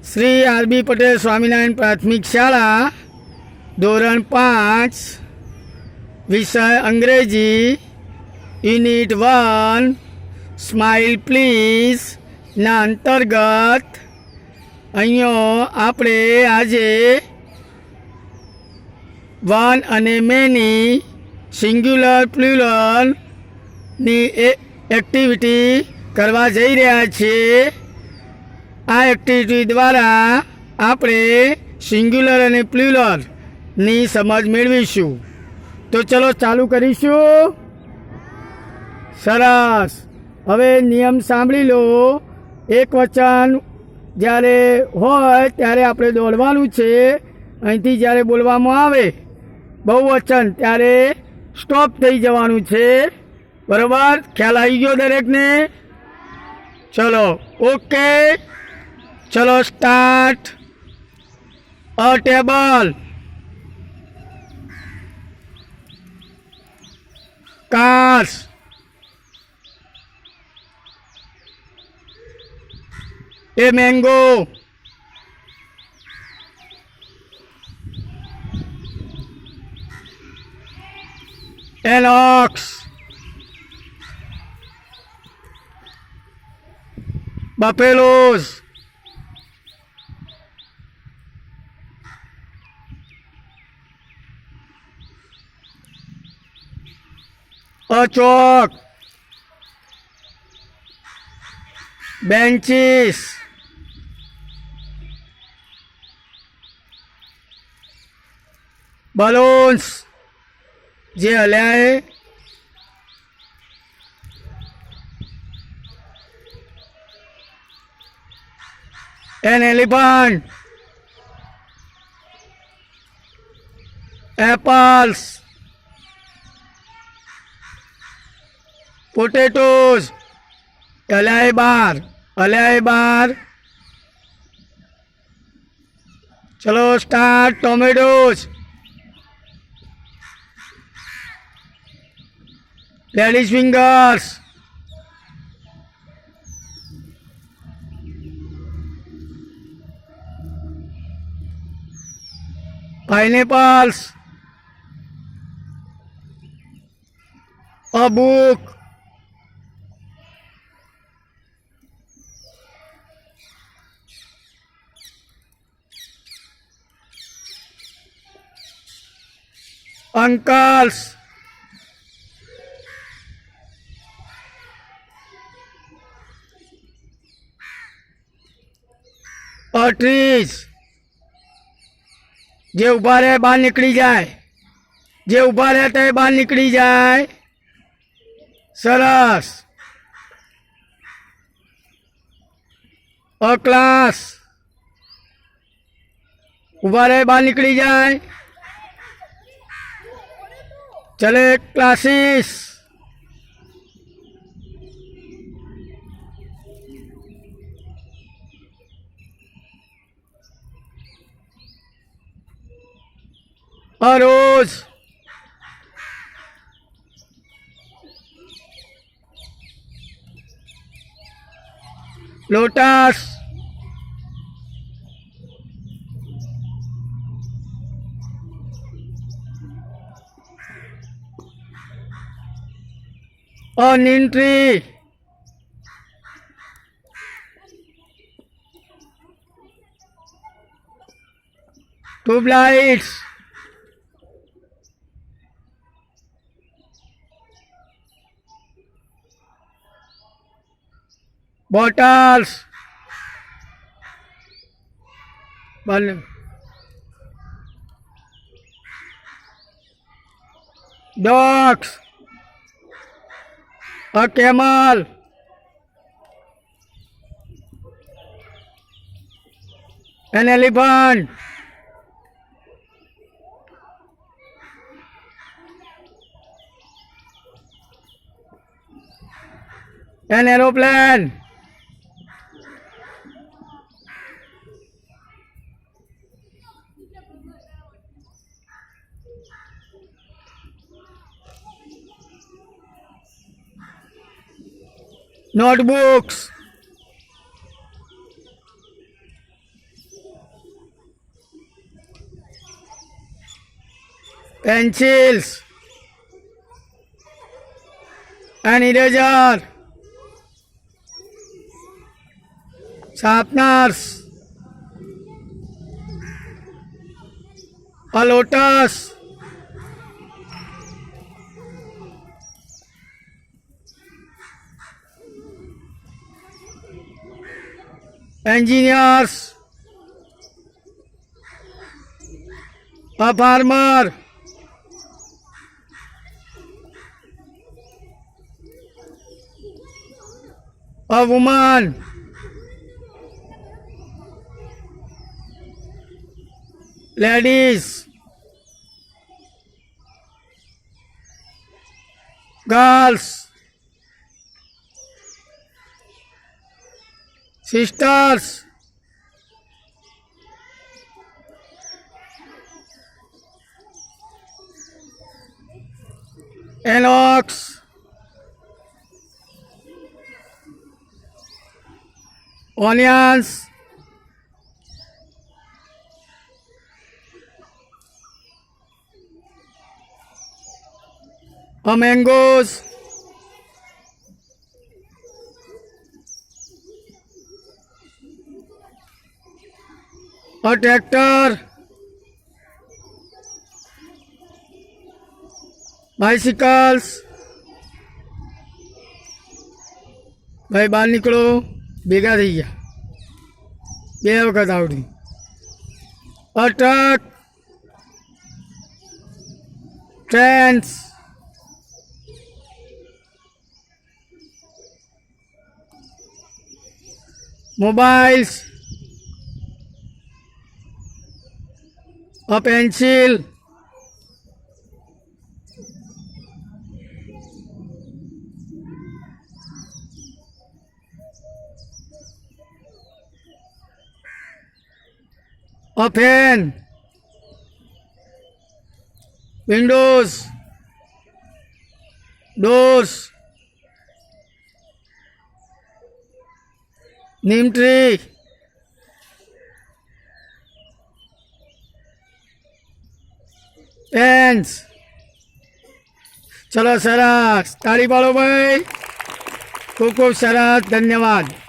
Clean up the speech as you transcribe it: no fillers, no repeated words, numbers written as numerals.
Shri RB Patel Swaminarayan પ્રાથમિક શાળા ધોરણ 5 વિષય અંગ્રેજી યુનિટ 1 સ્માઇલ પ્લીઝ ના અંતર્ગત અહીંયા આપણે આજે વન અને મેની સિંગ્યુલર પ્લુરલની એક્ટિવિટી કરવા જઈ રહ્યા છીએ। આ એક્ટિવિટી દ્વારા આપણે સિંગ્યુલર અને પ્લુરલની સમજ મેળવીશું। તો ચલો ચાલુ કરીશું। સરસ। હવે નિયમ સાંભળી લો। એક વચન જ્યારે હોય ત્યારે આપણે દોડવાનું છે। અહીંથી જ્યારે બોલવામાં આવે બહુવચન ત્યારે સ્ટોપ થઈ જવાનું છે। બરાબર? ખ્યાલ આવી ગયો દરેકને? ચલો ઓકે। ચલો start. A table, cars, a mango, an ox, buffaloes, a chalk, benches, balloons જે હલ્યા હે, an elephant, apples, potatoes હલ્યા હે બાર। ચલો start. Tomatoes, ladies fingers, pineapples, a book, uncles, a trees જે ઊભા રહે બહાર નીકળી જાય, જે ઊભા રહે તે બહાર નીકળી જાય। સરસ। અ ક્લાસ ઊભા રહે બહાર નીકળી જાય। ચલે classes, a rose, lotus, a neem tree, tube lights, bottles, dogs, a camel, an elephant, an aeroplane, notebooks, pencils and eraser, sharpeners, a lotus, engineers, a farmer, a woman, ladies, girls, sisters, an ox, onions, a mangoes, a tractor, bicycles. ભાઈ બહાર નીકળો, ભેગા થઈ ગયા, બે વખત આવડી. a truck, trains, mobiles, a pencil, a fan, windows, doors, neem tree, fans. ચલો સરસ, તાળી પાડો ભાઈ, ખૂબ ખૂબ સરસ, ધન્યવાદ.